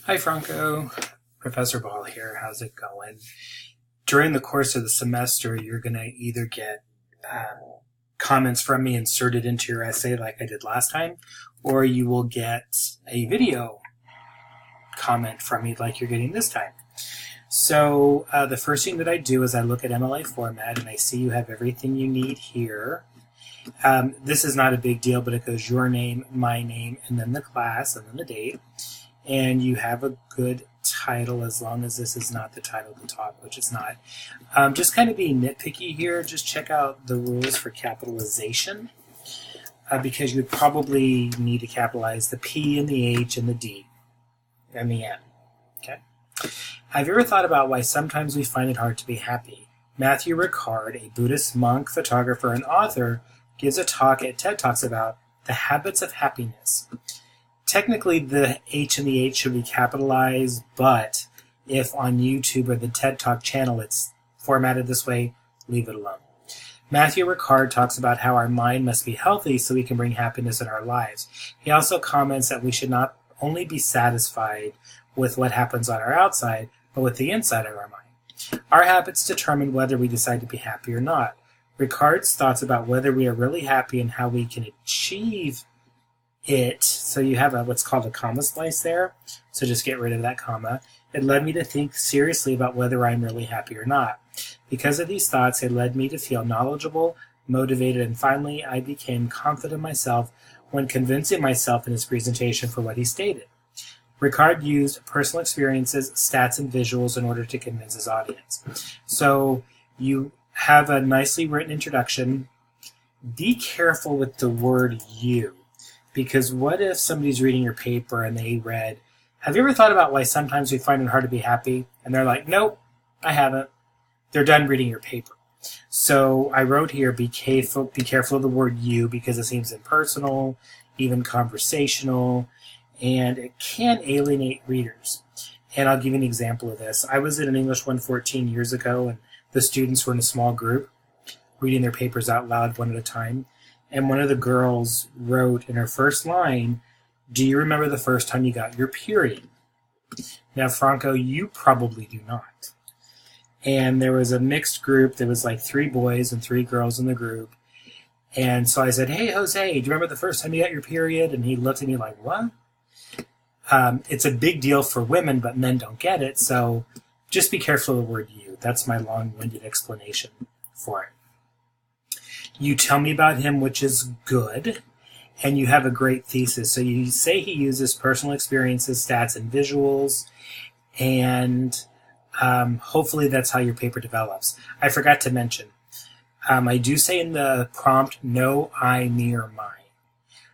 Hi, Franco. Professor Ball here. How's it going? During the course of the semester, you're going to either get comments from me inserted into your essay like I did last time, or you will get a video comment from me like you're getting this time. So the first thing that I do is I look at MLA format, and I see you have everything you need here. This is not a big deal, but it goes your name, my name, and then the class, and then the date. And you have a good title as long as this is not the title of the talk, which it's not. Just kind of being nitpicky here, just check out the rules for capitalization because you would probably need to capitalize the P and the H and the D and the N. Okay? Have you ever thought about why sometimes we find it hard to be happy? Matthew Ricard, a Buddhist monk, photographer, and author, gives a talk at TED Talks about the habits of happiness. Technically, the H and the H should be capitalized, but if on YouTube or the TED Talk channel it's formatted this way, leave it alone. Matthew Ricard talks about how our mind must be healthy so we can bring happiness in our lives. He also comments that we should not only be satisfied with what happens on our outside, but with the inside of our mind. Our habits determine whether we decide to be happy or not. Ricard's thoughts about whether we are really happy and how we can achieve it, so you have what's called a comma slice there, so just get rid of that comma. It led me to think seriously about whether I'm really happy or not. Because of these thoughts, it led me to feel knowledgeable, motivated, and finally I became confident in myself when convincing myself in his presentation for what he stated. Ricard used personal experiences, stats, and visuals in order to convince his audience. So you have a nicely written introduction. Be careful with the word you. Because what if somebody's reading your paper and they read, have you ever thought about why sometimes we find it hard to be happy? And they're like, nope, I haven't. They're done reading your paper. So I wrote here, be careful of the word you because it seems impersonal, even conversational, and it can alienate readers. And I'll give you an example of this. I was in an English 114 years ago, and the students were in a small group reading their papers out loud one at a time. And one of the girls wrote in her first line, do you remember the first time you got your period? Now, Franco, you probably do not. And there was a mixed group. There was like 3 boys and 3 girls in the group. And so I said, hey, Jose, do you remember the first time you got your period? And he looked at me like, what? It's a big deal for women, but men don't get it. So just be careful of the word you. That's my long-winded explanation for it. You tell me about him, which is good, and you have a great thesis. So you say he uses personal experiences, stats, and visuals, and hopefully that's how your paper develops. I forgot to mention, I do say in the prompt, no I, me, or mine.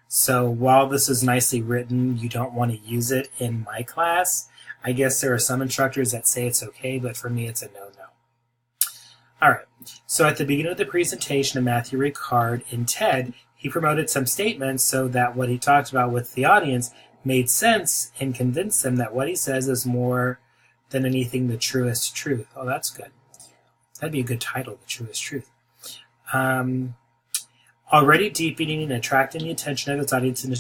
So while this is nicely written, you don't want to use it in my class. I guess there are some instructors that say it's okay, but for me it's a no-no. All right, so at the beginning of the presentation of Matthew Ricard in TED, he promoted some statements so that what he talked about with the audience made sense and convinced them that what he says is more than anything the truest truth. Oh, that's good. That'd be a good title, The Truest Truth. Already deepening and attracting the attention of its audience in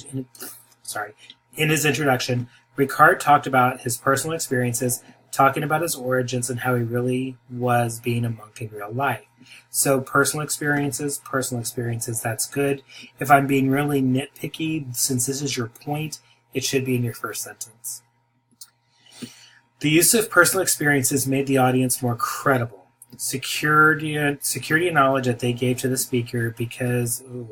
his introduction, Ricard talked about his personal experiences, talking about his origins and how he really was being a monk in real life. So personal experiences, that's good. If I'm being really nitpicky, since this is your point, it should be in your first sentence. The use of personal experiences made the audience more credible. Security and knowledge that they gave to the speaker because, I'm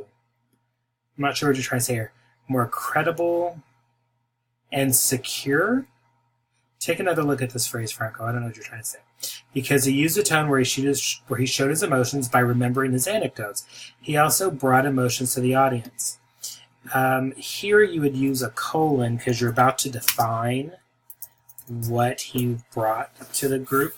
not sure what you're trying to say here, more credible and secure. Take another look at this phrase, Franco. I don't know what you're trying to say. Because he used a tone where he showed his emotions by remembering his anecdotes. He also brought emotions to the audience. Here you would use a colon because you're about to define what he brought to the group.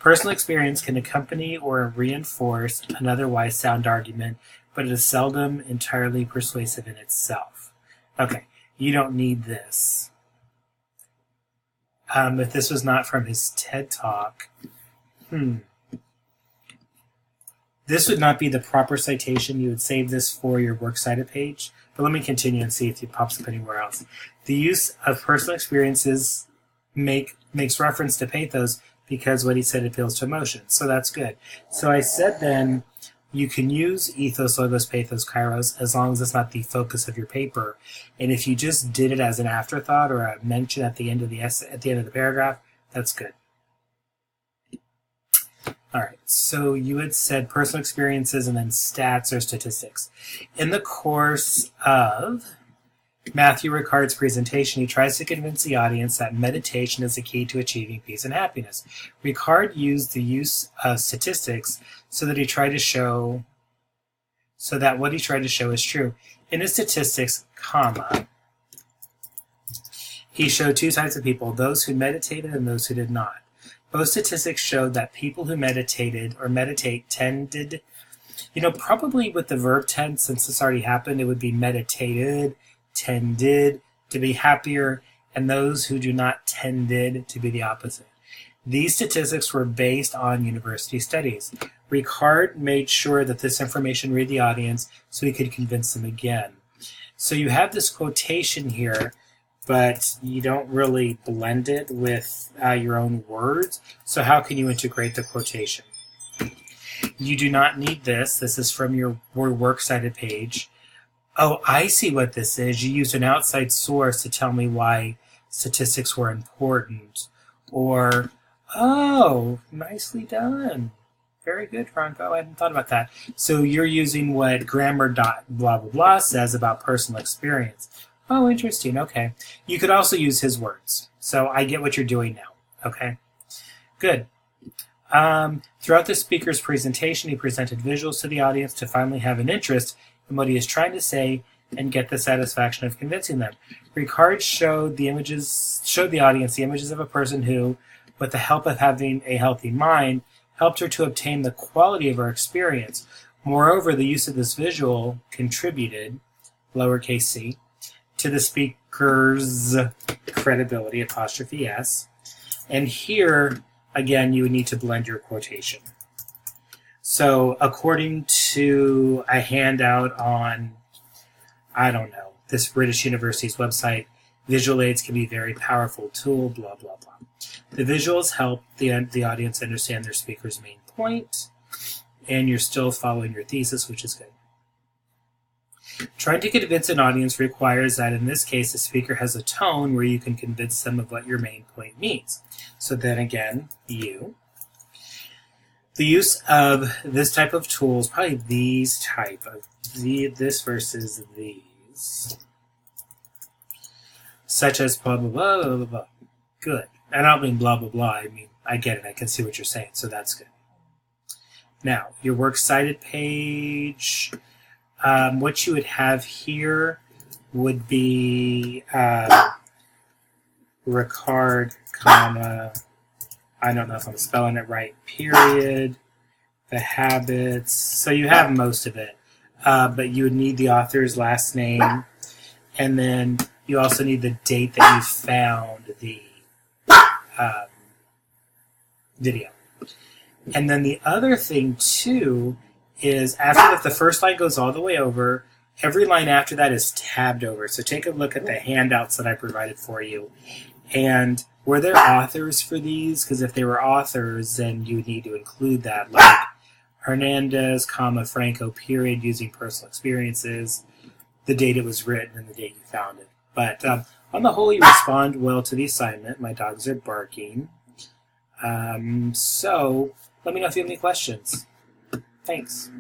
Personal experience can accompany or reinforce an otherwise sound argument, but it is seldom entirely persuasive in itself. Okay, you don't need this. If this was not from his TED Talk, this would not be the proper citation. You would save this for your works cited page. But let me continue and see if it pops up anywhere else. The use of personal experiences makes reference to pathos because what he said appeals to emotion. So that's good. So I said then you can use ethos, logos, pathos, kairos as long as it's not the focus of your paper. And if you just did it as an afterthought or a mention at the end of the essay, at the end of the paragraph, that's good. All right, so you had said personal experiences and then stats or statistics. In the course of Matthew Ricard's presentation, he tries to convince the audience that meditation is the key to achieving peace and happiness. Ricard used the use of statistics so that what he tried to show is true. In his statistics, he showed two types of people, those who meditated and those who did not. Both statistics showed that people who meditated or meditate tended, probably with the verb tense, since this already happened, it would be meditated, tended to be happier, and those who do not tended to be the opposite. These statistics were based on university studies. Ricard made sure that this information reached the audience so he could convince them again. So you have this quotation here, but you don't really blend it with your own words. So how can you integrate the quotation? You do not need this. This is from your works cited page. Oh, I see what this is. You used an outside source to tell me why statistics were important. Or, oh, nicely done. Very good, Franco. I hadn't thought about that. So you're using what grammar.blah says about personal experience. Oh, interesting. Okay. You could also use his words. So I get what you're doing now. Okay. Good. Throughout the speaker's presentation, he presented visuals to the audience to finally have an interest in what he is trying to say and get the satisfaction of convincing them. Ricard showed the audience the images of a person who, with the help of having a healthy mind, helped her to obtain the quality of her experience. Moreover, the use of this visual contributed, lowercase c, to the speaker's credibility, apostrophe S. And here, again, you would need to blend your quotation. So according to a handout on, this British University's website, visual aids can be a very powerful tool, blah, blah, blah. The visuals help the audience understand their speaker's main point, and you're still following your thesis, which is good. Trying to convince an audience requires that, in this case, the speaker has a tone where you can convince them of what your main point means. So then again, the use of this type of tools, probably these type of, this versus these, such as blah, blah, blah, blah, blah, blah. Good. I don't mean blah, blah, blah. I mean, I get it. I can see what you're saying, so that's good. Now, your works cited page, what you would have here would be Ricard, comma, I don't know if I'm spelling it right, period, the habits. So you have most of it, but you would need the author's last name, and then you also need the date that you found the video. And then the other thing, too, is after that, the first line goes all the way over, every line after that is tabbed over. So take a look at the handouts that I provided for you. And were there authors for these? Because if they were authors, then you would need to include that, like Hernandez, comma, Franco, period, using personal experiences, the date it was written, and the date you found it. But on the whole, you respond well to the assignment. My dogs are barking. So let me know if you have any questions. Thanks.